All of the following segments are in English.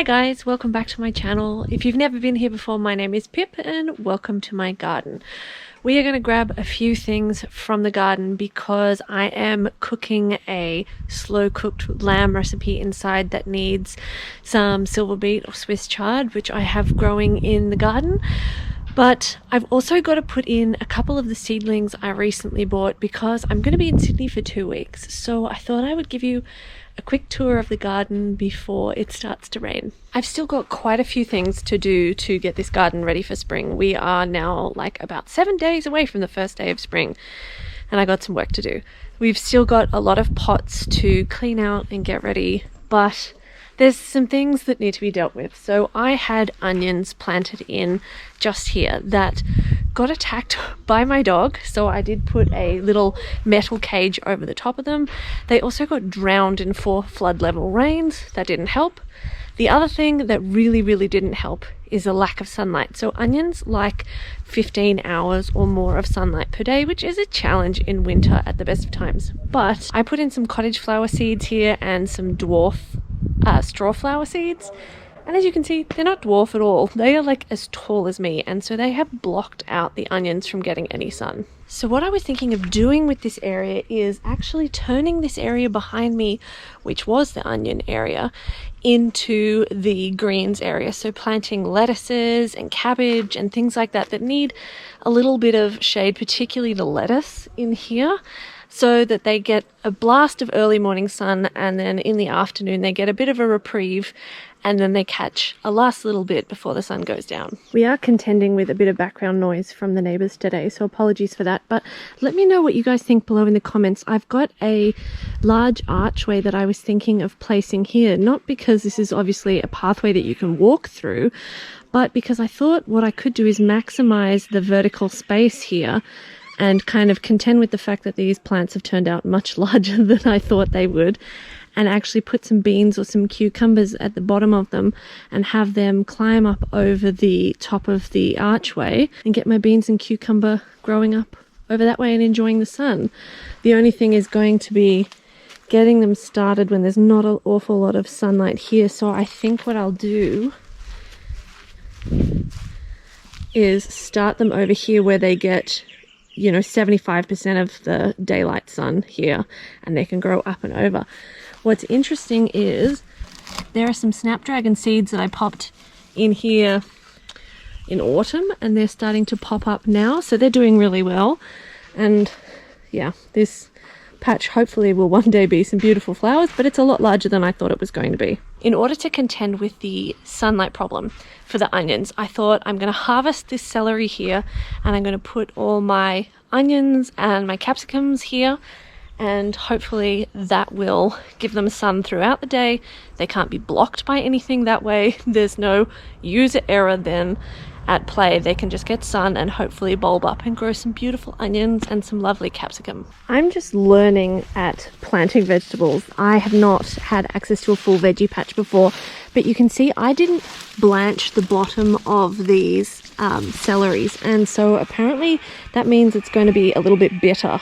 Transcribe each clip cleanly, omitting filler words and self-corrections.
Hi guys, welcome back to my channel. If you've never been here before, my name is Pip and welcome to my garden. We are going to grab a few things from the garden because I am cooking a slow cooked lamb recipe inside that needs some silver beet or Swiss chard, which I have growing in the garden. But I've also got to put in a couple of the seedlings I recently bought because I'm going to be in Sydney for 2 weeks. So I thought I would give you a quick tour of the garden before it starts to rain. I've still got quite a few things to do to get this garden ready for spring. We are now like about 7 days away from the first day of spring and I got some work to do. We've still got a lot of pots to clean out and get ready, but there's some things that need to be dealt with. So I had onions planted in just here that got attacked by my dog, so I did put a little metal cage over the top of them. They also got drowned in 4 flood level rains. That didn't help. The other thing that really didn't help is a lack of sunlight. So onions like 15 hours or more of sunlight per day, which is a challenge in winter at the best of times. But I put in some cottage flower seeds here and some dwarf straw flower seeds. And as you can see, they're not dwarf at all. They are like as tall as me, and so they have blocked out the onions from getting any sun. So what I was thinking of doing with this area is actually turning this area behind me, which was the onion area, into the greens area. So planting lettuces and cabbage and things like that that need a little bit of shade, particularly the lettuce in here, so that they get a blast of early morning sun and then in the afternoon they get a bit of a reprieve and then they catch a last little bit before the sun goes down. We are contending with a bit of background noise from the neighbours today, so apologies for that, but let me know what you guys think below in the comments. I've got a large archway that I was thinking of placing here, not because this is obviously a pathway that you can walk through, but because I thought what I could do is maximize the vertical space here and kind of contend with the fact that these plants have turned out much larger than I thought they would, and actually put some beans or some cucumbers at the bottom of them and have them climb up over the top of the archway and get my beans and cucumber growing up over that way and enjoying the sun. The only thing is going to be getting them started when there's not an awful lot of sunlight here. So I think what I'll do is start them over here where they get 75% of the daylight sun here, and they can grow up and over. What's interesting is there are some snapdragon seeds that I popped in here in autumn and they're starting to pop up now, so they're doing really well. And yeah, this patch hopefully will one day be some beautiful flowers, but it's a lot larger than I thought it was going to be. In order to contend with the sunlight problem for the onions, I thought I'm going to harvest this celery here and I'm going to put all my onions and my capsicums here, and hopefully that will give them sun throughout the day. They can't be blocked by anything that way. There's no user error then at play. They can just get sun and hopefully bulb up and grow some beautiful onions and some lovely capsicum. I'm just learning at planting vegetables. I have not had access to a full veggie patch before, but you can see I didn't blanch the bottom of these celeries, and so apparently that means it's going to be a little bit bitter.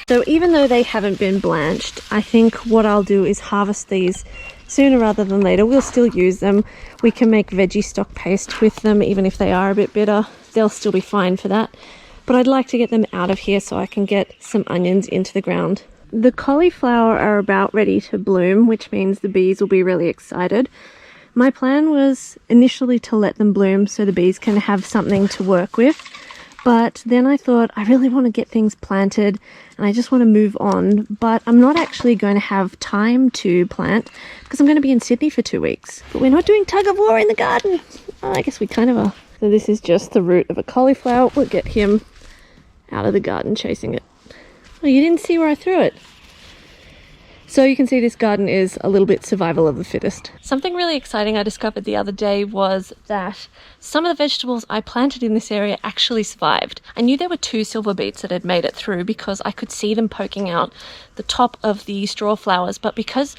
So even though they haven't been blanched, I think what I'll do is harvest these sooner rather than later. We'll still use them. We can make veggie stock paste with them, even if they are a bit bitter. They'll still be fine for that. But I'd like to get them out of here so I can get some onions into the ground. The cauliflower are about ready to bloom, which means the bees will be really excited. My plan was initially to let them bloom so the bees can have something to work with. But then I thought I really want to get things planted and I just want to move on. But I'm not actually going to have time to plant because I'm going to be in Sydney for 2 weeks. But we're not doing tug of war in the garden. Oh, I guess we kind of are. So this is just the root of a cauliflower. We'll get him out of the garden chasing it. Oh, you didn't see where I threw it. So you can see this garden is a little bit survival of the fittest. Something really exciting I discovered the other day was that some of the vegetables I planted in this area actually survived. I knew there were 2 silver beets that had made it through because I could see them poking out the top of the straw flowers, but because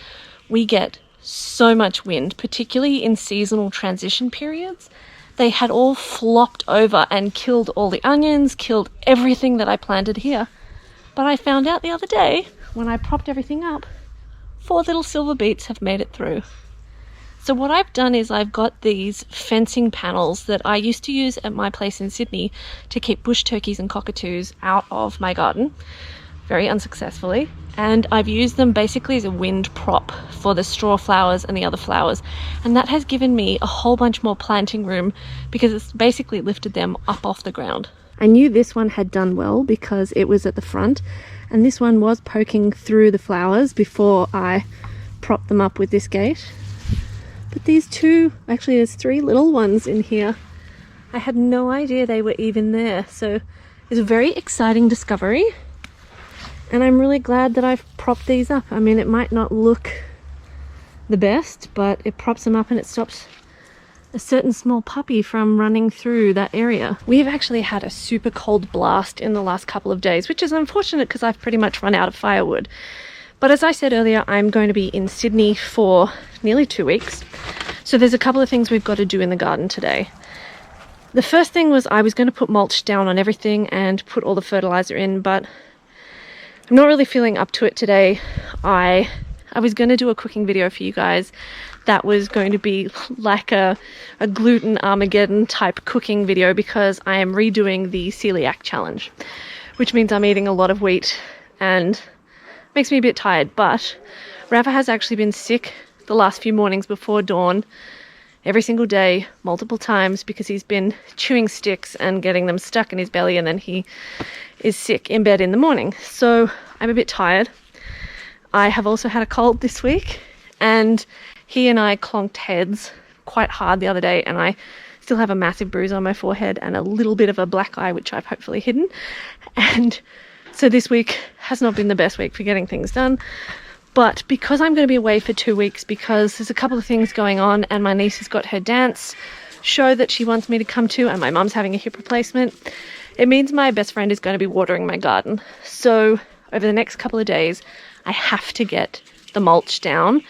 we get so much wind, particularly in seasonal transition periods, they had all flopped over and killed all the onions, killed everything that I planted here. But I found out the other day when I propped everything up, 4 little silver beets have made it through. So what I've done is I've got these fencing panels that I used to use at my place in Sydney to keep bush turkeys and cockatoos out of my garden, very unsuccessfully. And I've used them basically as a wind prop for the straw flowers and the other flowers. And that has given me a whole bunch more planting room because it's basically lifted them up off the ground. I knew this one had done well because it was at the front, and this one was poking through the flowers before I propped them up with this gate. But these two, actually there's 3 little ones in here. I had no idea they were even there. So it's a very exciting discovery. And I'm really glad that I've propped these up. I mean, it might not look the best, but it props them up and it stops a certain small puppy from running through that area. We've actually had a super cold blast in the last couple of days, which is unfortunate because I've pretty much run out of firewood. But as I said earlier, I'm going to be in Sydney for nearly 2 weeks. So there's a couple of things we've got to do in the garden today. The first thing was I was going to put mulch down on everything and put all the fertilizer in, but I'm not really feeling up to it today. I was going to do a cooking video for you guys that was going to be like a gluten Armageddon type cooking video because I am redoing the celiac challenge, which means I'm eating a lot of wheat and makes me a bit tired. But Rafa has actually been sick the last few mornings before dawn, every single day, multiple times, because he's been chewing sticks and getting them stuck in his belly, and then he is sick in bed in the morning. So I'm a bit tired. I have also had a cold this week, and he and I clonked heads quite hard the other day, and I still have a massive bruise on my forehead and a little bit of a black eye, which I've hopefully hidden. And so this week has not been the best week for getting things done. But because I'm going to be away for 2 weeks, because there's a couple of things going on, and my niece has got her dance show that she wants me to come to, and my mum's having a hip replacement, it means my best friend is going to be watering my garden. So over the next couple of days, I have to get the mulch down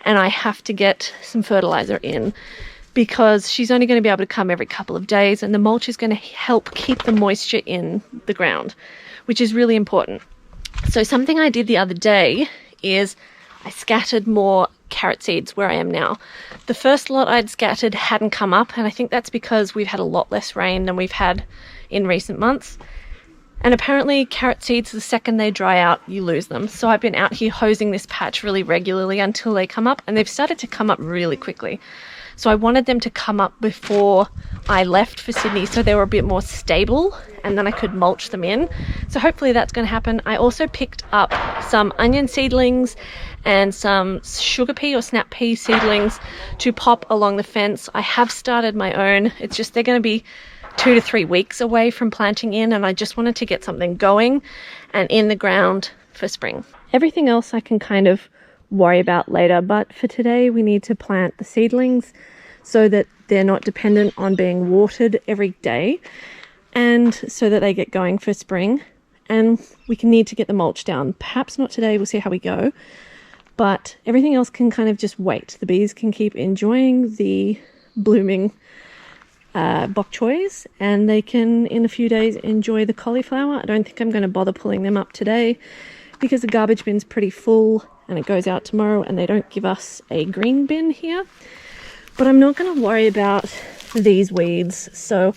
and I have to get some fertilizer in because she's only going to be able to come every couple of days, and the mulch is going to help keep the moisture in the ground, which is really important. So something I did the other day is I scattered more carrot seeds where I am now. The first lot I'd scattered hadn't come up, and I think that's because we've had a lot less rain than we've had in recent months. And apparently carrot seeds, the second they dry out, you lose them. So I've been out here hosing this patch really regularly until they come up, and they've started to come up really quickly. So I wanted them to come up before I left for Sydney so they were a bit more stable, and then I could mulch them in. So hopefully that's going to happen. I also picked up some onion seedlings and some sugar pea or snap pea seedlings to pop along the fence. I have started my own. It's just they're going to be 2 to 3 weeks away from planting in, and I just wanted to get something going and in the ground for spring. Everything else I can kind of worry about later, but for today we need to plant the seedlings so that they're not dependent on being watered every day, and so that they get going for spring. And we can need to get the mulch down. Perhaps not today, we'll see how we go, but everything else can kind of just wait. The bees can keep enjoying the blooming bok choys, and they can in a few days enjoy the cauliflower. I don't think I'm going to bother pulling them up today because the garbage bin's pretty full and it goes out tomorrow, and they don't give us a green bin here. But I'm not going to worry about these weeds. So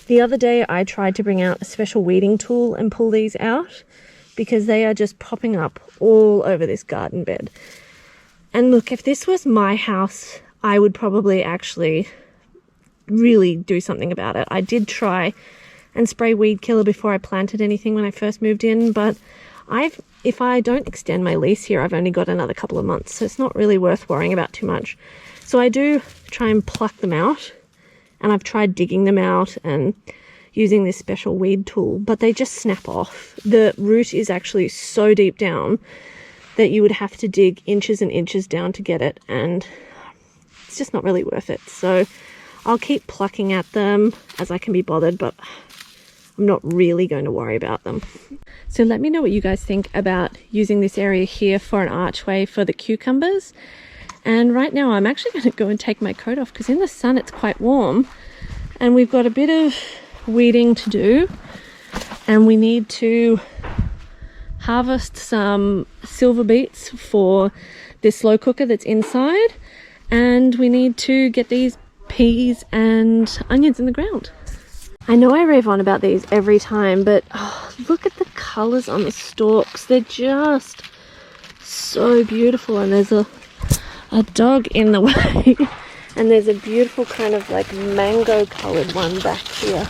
the other day I tried to bring out a special weeding tool and pull these out because they are just popping up all over this garden bed. And look, if this was my house, I would probably actually really do something about it. I did try and spray weed killer before I planted anything when I first moved in, but if I don't extend my lease here, I've only got another couple of months, so it's not really worth worrying about too much. So I do try and pluck them out, and I've tried digging them out and using this special weed tool, but they just snap off. The root is actually so deep down that you would have to dig inches and inches down to get it, and it's just not really worth it. So I'll keep plucking at them as I can be bothered, but I'm not really going to worry about them. So let me know what you guys think about using this area here for an archway for the cucumbers. And right now I'm actually going to go and take my coat off because in the sun it's quite warm, and we've got a bit of weeding to do, and we need to harvest some silver beets for this slow cooker that's inside. And we need to get these peas and onions in the ground. I know I rave on about these every time, but oh, look at the colours on the stalks. They're just so beautiful. And there's a dog in the way. And there's a beautiful kind of like mango coloured one back here.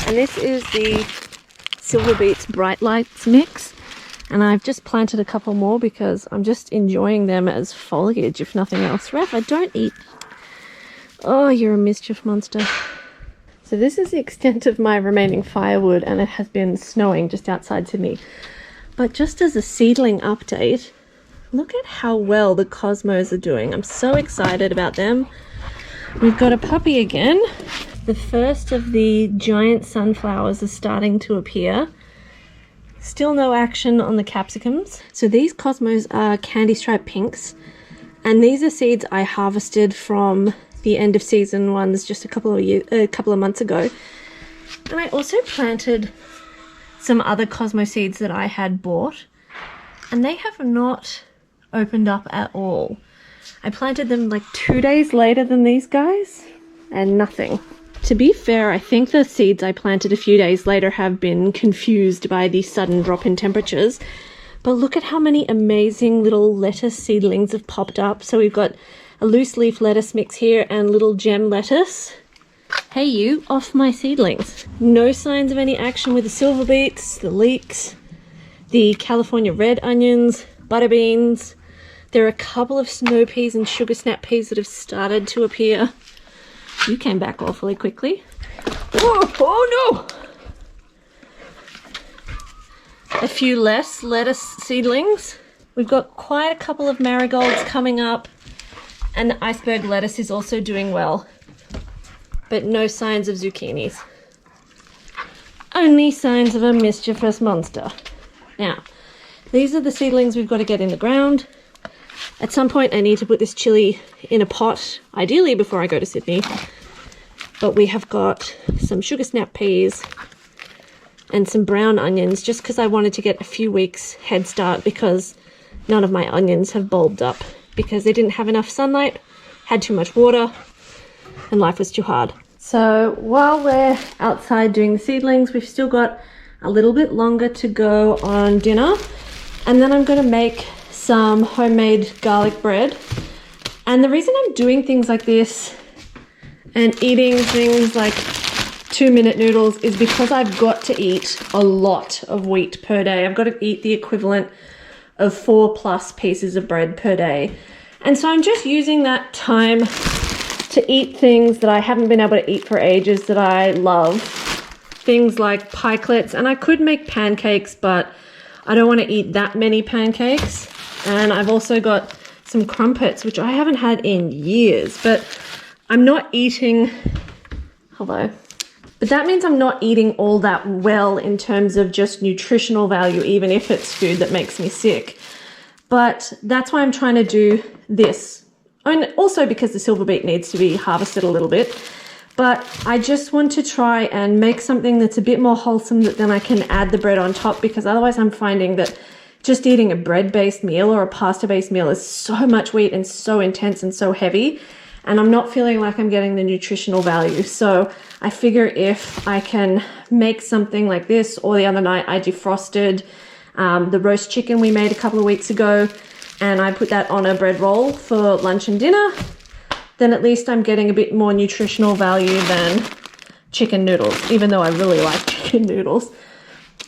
And this is the Silver Beets Bright Lights mix. And I've just planted a couple more because I'm just enjoying them as foliage, if nothing else. Raph, I don't eat. Oh, you're a mischief monster. So this is the extent of my remaining firewood, and it has been snowing just outside Sydney. But just as a seedling update, look at how well the cosmos are doing. I'm so excited about them. We've got a puppy again. The first of the giant sunflowers is starting to appear. Still no action on the capsicums. So these cosmos are candy stripe pinks, and these are seeds I harvested from the end of season ones just a couple of months ago. And I also planted some other cosmo seeds that I had bought, and they have not opened up at all. I planted them like 2 days later than these guys, and nothing. To be fair, I think the seeds I planted a few days later have been confused by the sudden drop in temperatures. But look at how many amazing little lettuce seedlings have popped up. So we've got a loose leaf lettuce mix here and little gem lettuce. Hey you, off my seedlings. No signs of any action with the silver beets, the leeks, the California red onions, butter beans. There are a couple of snow peas and sugar snap peas that have started to appear. You came back awfully quickly. Whoa, oh no! A few less lettuce seedlings. We've got quite a couple of marigolds coming up, and the iceberg lettuce is also doing well. But no signs of zucchinis. Only signs of a mischievous monster. Now, these are the seedlings we've got to get in the ground. At some point I need to put this chili in a pot, ideally before I go to Sydney. But we have got some sugar snap peas and some brown onions, just because I wanted to get a few weeks head start, because none of my onions have bulbed up because they didn't have enough sunlight, had too much water, and life was too hard. So while we're outside doing the seedlings, we've still got a little bit longer to go on dinner. And then I'm going to make some homemade garlic bread. And the reason I'm doing things like this and eating things like 2-minute noodles is because I've got to eat a lot of wheat per day. I've got to eat the equivalent of 4+ pieces of bread per day. And so I'm just using that time to eat things that I haven't been able to eat for ages that I love. Things like pikelets, and I could make pancakes, but I don't want to eat that many pancakes. And I've also got some crumpets, which I haven't had in years, but I'm not eating, hello. But that means I'm not eating all that well in terms of just nutritional value, even if it's food that makes me sick. But that's why I'm trying to do this. And also because the silver beet needs to be harvested a little bit. But I just want to try and make something that's a bit more wholesome that then I can add the bread on top, because otherwise I'm finding that just eating a bread-based meal or a pasta-based meal is so much wheat and so intense and so heavy, and I'm not feeling like I'm getting the nutritional value. So I figure if I can make something like this, or the other night I defrosted the roast chicken we made a couple of weeks ago, and I put that on a bread roll for lunch and dinner, then at least I'm getting a bit more nutritional value than chicken noodles, even though I really like chicken noodles.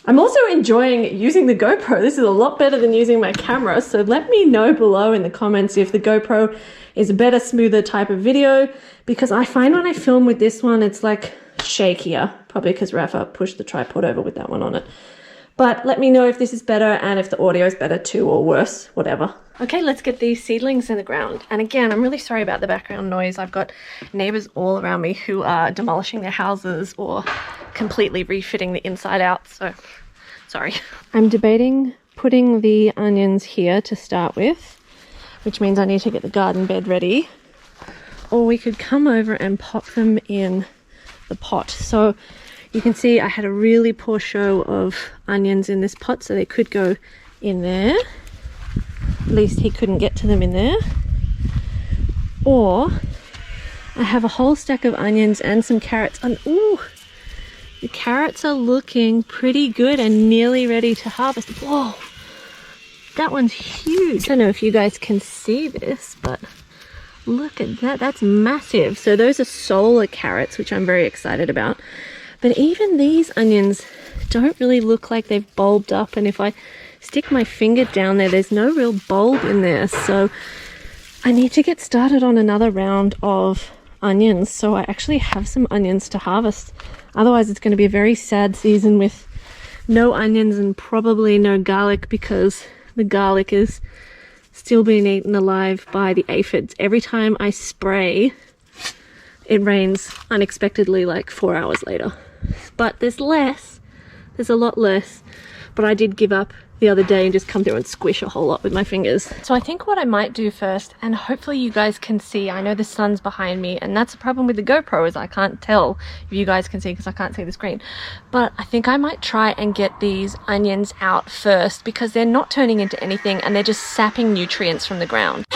I'm also enjoying using the GoPro. This is a lot better than using my camera, so let me know below in the comments if the GoPro is a better, smoother type of video, because I find when I film with this one, it's like shakier, probably because Rafa pushed the tripod over with that one on it. But let me know if this is better and if the audio is better too, or worse, whatever. Okay, let's get these seedlings in the ground. And again, I'm really sorry about the background noise. I've got neighbors all around me who are demolishing their houses or completely refitting the inside out, so sorry. I'm debating putting the onions here to start with, which means I need to get the garden bed ready. Or we could come over and pop them in the pot. So you can see I had a really poor show of onions in this pot, so they could go in there. At least he couldn't get to them in there. or I have a whole stack of onions and some carrots. And ooh, the carrots are looking pretty good and nearly ready to harvest. Whoa, that one's huge. I don't know if you guys can see this, but look at that. That's massive. So those are solar carrots, which I'm very excited about. But even these onions don't really look like they've bulbed up. And if I stick my finger down there, there's no real bulb in there. So I need to get started on another round of onions. So I actually have some onions to harvest. Otherwise, it's going to be a very sad season with no onions and probably no garlic, because the garlic is still being eaten alive by the aphids. Every time I spray, it rains unexpectedly like 4 hours later. But there's a lot less. But I did give up the other day and just come through and squish a whole lot with my fingers. So I think what I might do first, and hopefully you guys can see, I know the sun's behind me, and that's a problem with the GoPro, is I can't tell if you guys can see because I can't see the screen. But I think I might try and get these onions out first, because they're not turning into anything and they're just sapping nutrients from the ground.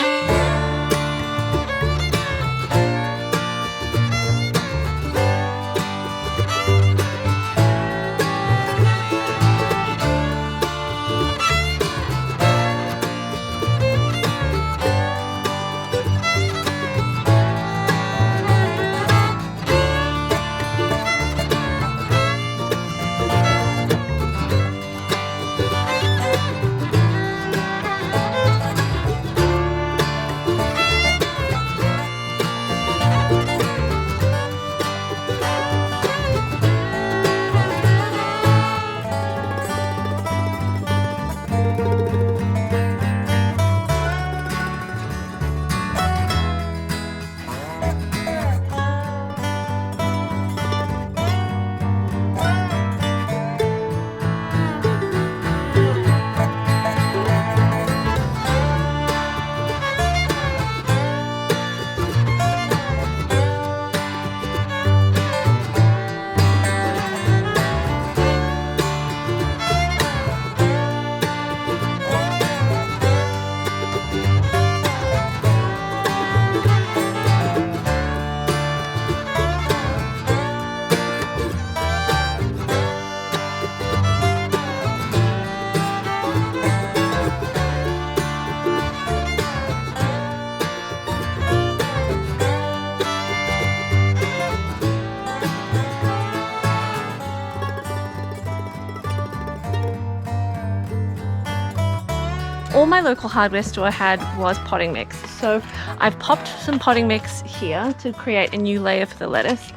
All my local hardware store had was potting mix. So I've popped some potting mix here to create a new layer for the lettuce.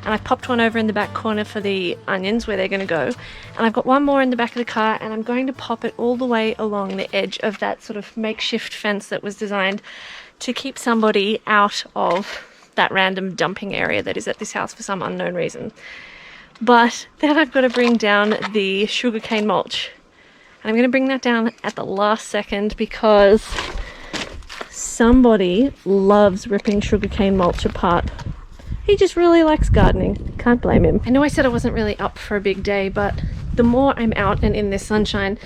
And I've popped one over in the back corner for the onions where they're going to go. And I've got one more in the back of the car, and I'm going to pop it all the way along the edge of that sort of makeshift fence that was designed to keep somebody out of that random dumping area that is at this house for some unknown reason. But then I've got to bring down the sugarcane mulch. And I'm going to bring that down at the last second because somebody loves ripping sugarcane mulch apart. He just really likes gardening. Can't blame him. I know I said I wasn't really up for a big day, but the more I'm out and in this sunshine,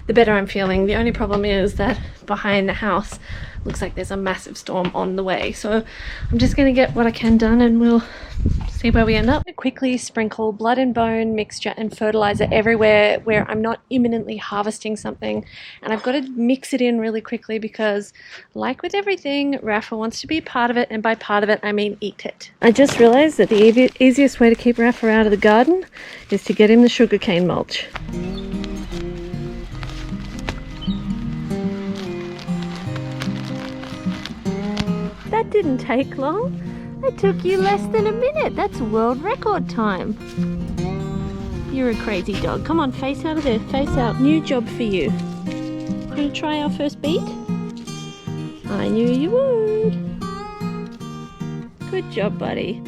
the better I'm feeling. The only problem is that behind the house looks like there's a massive storm on the way. So I'm just going to get what I can done and we'll see where we end up. I quickly sprinkle blood and bone mixture and fertilizer everywhere where I'm not imminently harvesting something. And I've got to mix it in really quickly because, like with everything, Rafa wants to be part of it, and by part of it I mean eat it. I just realized that the easiest way to keep Rafa out of the garden is to get him the sugarcane mulch. That didn't take long. It took you less than a minute. That's world record time. You're a crazy dog. Come on, face out of there. Face out. New job for you. Want to try our first beat? I knew you would. Good job, buddy.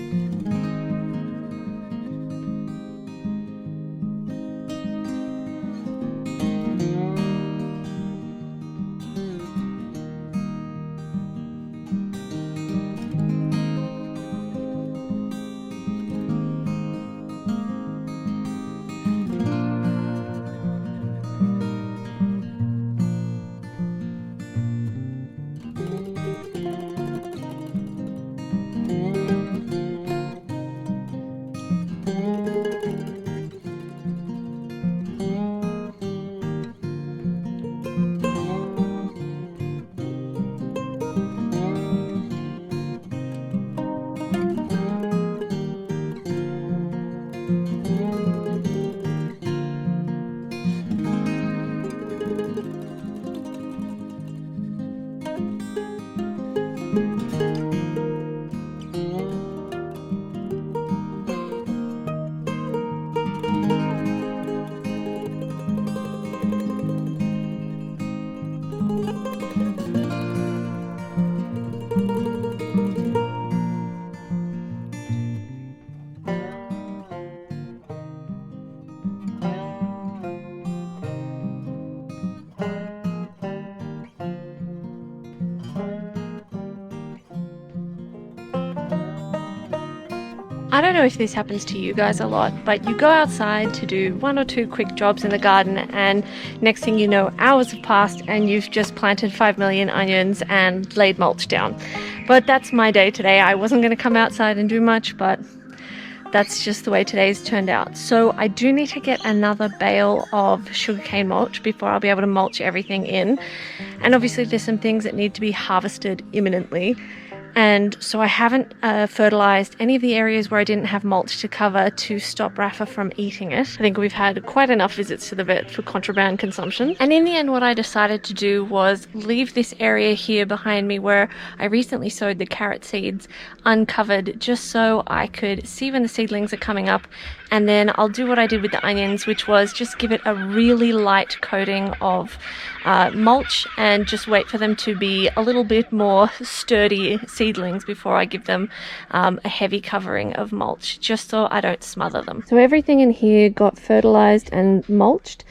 I don't know if this happens to you guys a lot, but you go outside to do 1 or 2 quick jobs in the garden and next thing you know, hours have passed and you've just planted 5 million onions and laid mulch down. But that's my day today. I wasn't going to come outside and do much, but that's just the way today's turned out. So I do need to get another bale of sugarcane mulch before I'll be able to mulch everything in. And obviously there's some things that need to be harvested imminently. And so I haven't fertilized any of the areas where I didn't have mulch to cover to stop Rafa from eating it. I think we've had quite enough visits to the vet for contraband consumption. And in the end, what I decided to do was leave this area here behind me where I recently sowed the carrot seeds uncovered, just so I could see when the seedlings are coming up. And then I'll do what I did with the onions, which was just give it a really light coating of mulch and just wait for them to be a little bit more sturdy seedlings before I give them a heavy covering of mulch, just so I don't smother them. So everything in here got fertilized and mulched,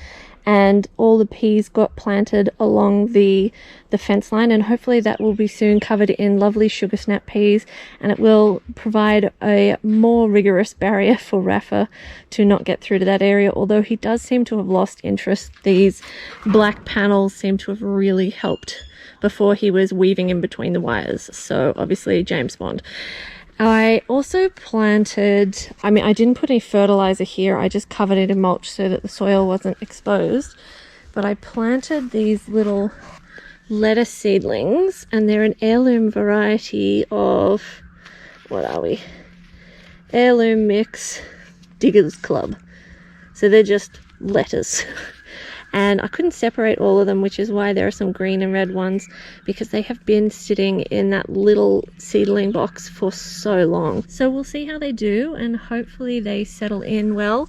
and all the peas got planted along the fence line, and hopefully that will be soon covered in lovely sugar snap peas, and it will provide a more rigorous barrier for Rafa to not get through to that area, although he does seem to have lost interest. These black panels seem to have really helped before he was weaving in between the wires, so obviously James Bond. I also planted, I didn't put any fertilizer here, I just covered it in mulch so that the soil wasn't exposed, but I planted these little lettuce seedlings, and they're an heirloom variety of, heirloom mix Diggers Club. So they're just lettuce. And I couldn't separate all of them, which is why there are some green and red ones, because they have been sitting in that little seedling box for so long. So we'll see how they do, and hopefully they settle in well.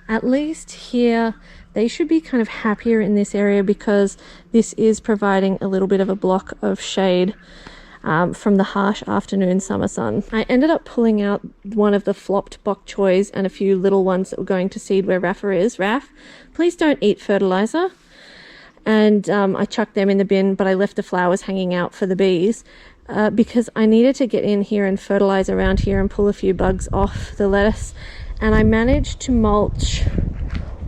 At least here, they should be kind of happier in this area because this is providing a little bit of a block of shade from the harsh afternoon summer sun. I ended up pulling out one of the flopped bok choys and a few little ones that were going to seed where Rafa is. Raf, please don't eat fertilizer. And I chucked them in the bin, but I left the flowers hanging out for the bees because I needed to get in here and fertilize around here and pull a few bugs off the lettuce. And I managed to mulch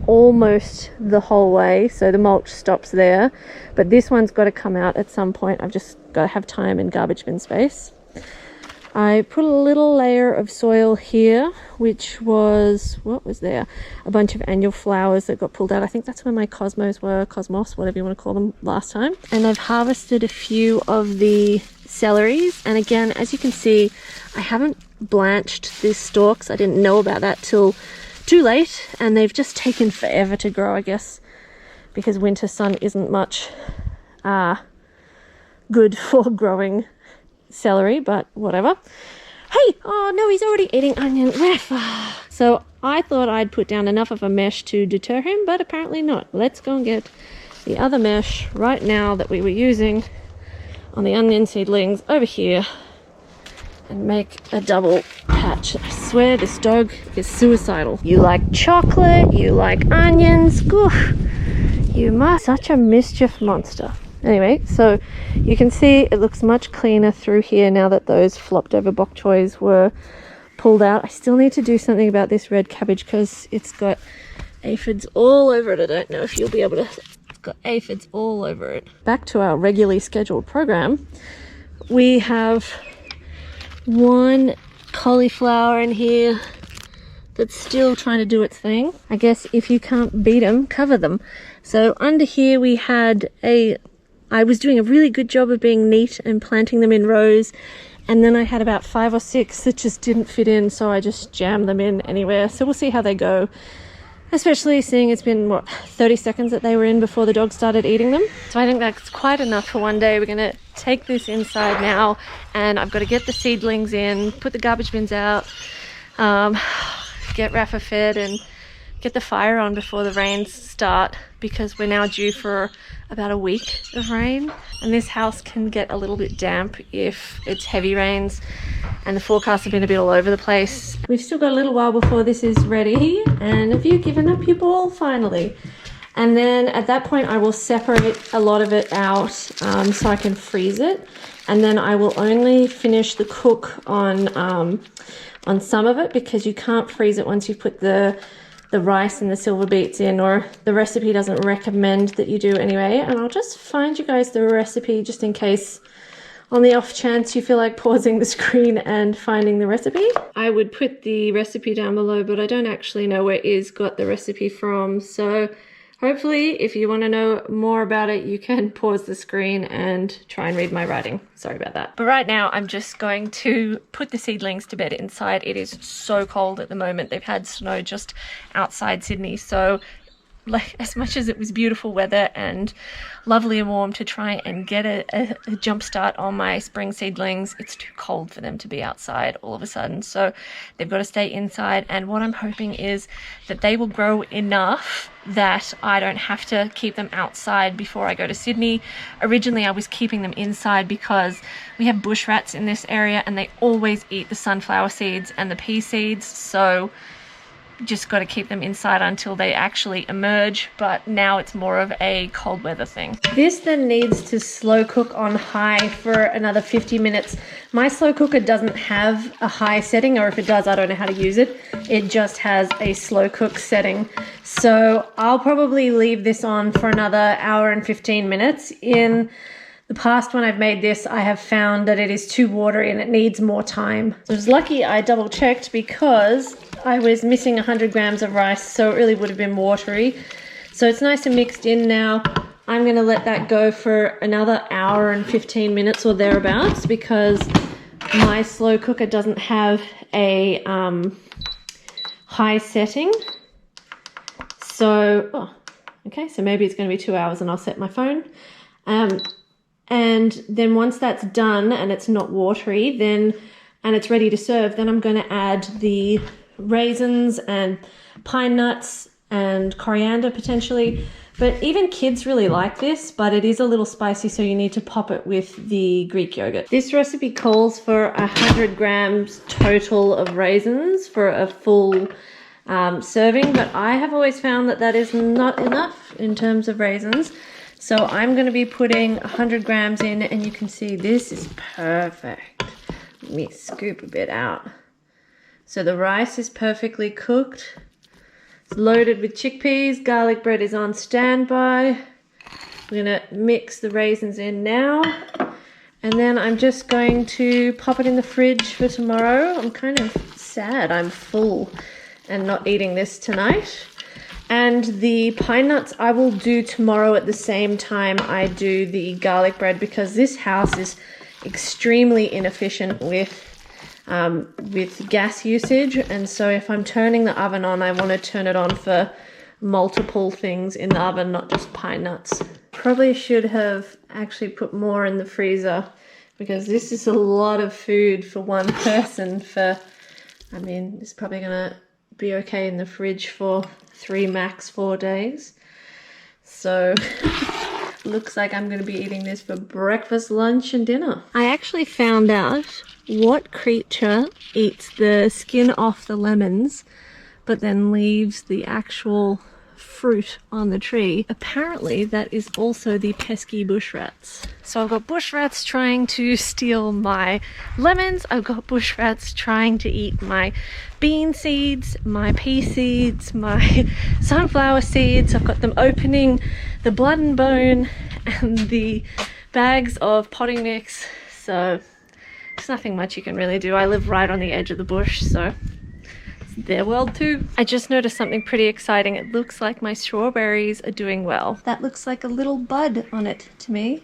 almost the whole way, so the mulch stops there, but this one's got to come out at some point. I've just got to have time and garbage bin space. I put a little layer of soil here, which was, what was there? A bunch of annual flowers that got pulled out. I think that's where my cosmos, whatever you want to call them, last time. And I've harvested a few of the celeries, and again, as you can see, I haven't blanched these stalks. I didn't know about that till too late, and they've just taken forever to grow, I guess, because winter sun isn't much good for growing celery, but whatever. Hey, oh no, he's already eating onion. So I thought I'd put down enough of a mesh to deter him, but apparently not. Let's go and get the other mesh right now that we were using on the onion seedlings over here and make a double patch. I swear this dog is suicidal. You like chocolate, you like onions, goof. You must, such a mischief monster. Anyway, so you can see it looks much cleaner through here now that those flopped over bok choys were pulled out. I still need to do something about this red cabbage because it's got aphids all over it. I don't know if you'll be able to, it's got aphids all over it. Back to our regularly scheduled program. We have one cauliflower in here that's still trying to do its thing. I guess if you can't beat them, cover them. So under here we had I was doing a really good job of being neat and planting them in rows, and then I had about 5 or 6 that just didn't fit in, so I just jammed them in anywhere. So we'll see how they go, especially seeing it's been 30 seconds that they were in before the dog started eating them. So I think that's quite enough for one day. We're gonna take this inside now, and I've got to get the seedlings in, put the garbage bins out, get Rafa fed, and get the fire on before the rains start, because we're now due for about a week of rain, and this house can get a little bit damp if it's heavy rains, and the forecasts have been a bit all over the place. We've still got a little while before this is ready. And have you given up your ball finally? And then at that point I will separate a lot of it out so I can freeze it, and then I will only finish the cook on on some of it because you can't freeze it once you put the rice and the silver beets in, or the recipe doesn't recommend that you do anyway. And I'll just find you guys the recipe just in case, on the off chance you feel like pausing the screen and finding the recipe. I would put the recipe down below, but I don't actually know where Iz got the recipe from. So hopefully if you want to know more about it, you can pause the screen and try and read my writing. Sorry about that. But right now I'm just going to put the seedlings to bed inside. It is so cold at the moment. They've had snow just outside Sydney. So like, as much as it was beautiful weather and lovely and warm to try and get a jump start on my spring seedlings, it's too cold for them to be outside all of a sudden. So they've got to stay inside. And what I'm hoping is that they will grow enough that I don't have to keep them outside before I go to Sydney. Originally, I was keeping them inside because we have bush rats in this area and they always eat the sunflower seeds and the pea seeds. So just got to keep them inside until they actually emerge, but now it's more of a cold weather thing. This then needs to slow cook on high for another 50 minutes. My slow cooker doesn't have a high setting, or if it does, I don't know how to use it. It just has a slow cook setting. So I'll probably leave this on for another hour and 15 minutes. In the past, when I've made this, I have found that it is too watery and it needs more time. So it's lucky I double checked because I was missing 100 grams of rice, so it really would have been watery. So it's nice and mixed in now. I'm going to let that go for another hour and 15 minutes or thereabouts because my slow cooker doesn't have a high setting. So, okay, so maybe it's going to be 2 hours and I'll set my phone. And then once that's done and it's not watery, and it's ready to serve, then I'm going to add the raisins and pine nuts and coriander potentially. But even kids really like this, but it is a little spicy, so you need to pop it with the Greek yogurt. This recipe calls for 100 grams total of raisins for a full serving, but I have always found that that is not enough in terms of raisins. So I'm going to be putting 100 grams in, and you can see this is perfect. Let me scoop a bit out. So the rice is perfectly cooked. It's loaded with chickpeas. Garlic bread is on standby. We're going to mix the raisins in now. And then I'm just going to pop it in the fridge for tomorrow. I'm kind of sad I'm full and not eating this tonight. And the pine nuts I will do tomorrow at the same time I do the garlic bread, because this house is extremely inefficient with gas usage. And so if I'm turning the oven on, I want to turn it on for multiple things in the oven, not just pine nuts. Probably should have actually put more in the freezer because this is a lot of food for one person. I mean, it's probably going to be okay in the fridge for 3 max 4 days. So looks like I'm going to be eating this for breakfast, lunch and dinner. I actually found out what creature eats the skin off the lemons but then leaves the actual fruit on the tree. Apparently that is also the pesky bush rats. So I've got bush rats trying to steal my lemons. I've got bush rats trying to eat my bean seeds, my pea seeds, my sunflower seeds. I've got them opening the blood and bone and the bags of potting mix. So there's nothing much you can really do. I live right on the edge of the bush, so it's their world too. I just noticed something pretty exciting. It looks like my strawberries are doing well. That looks like a little bud on it to me.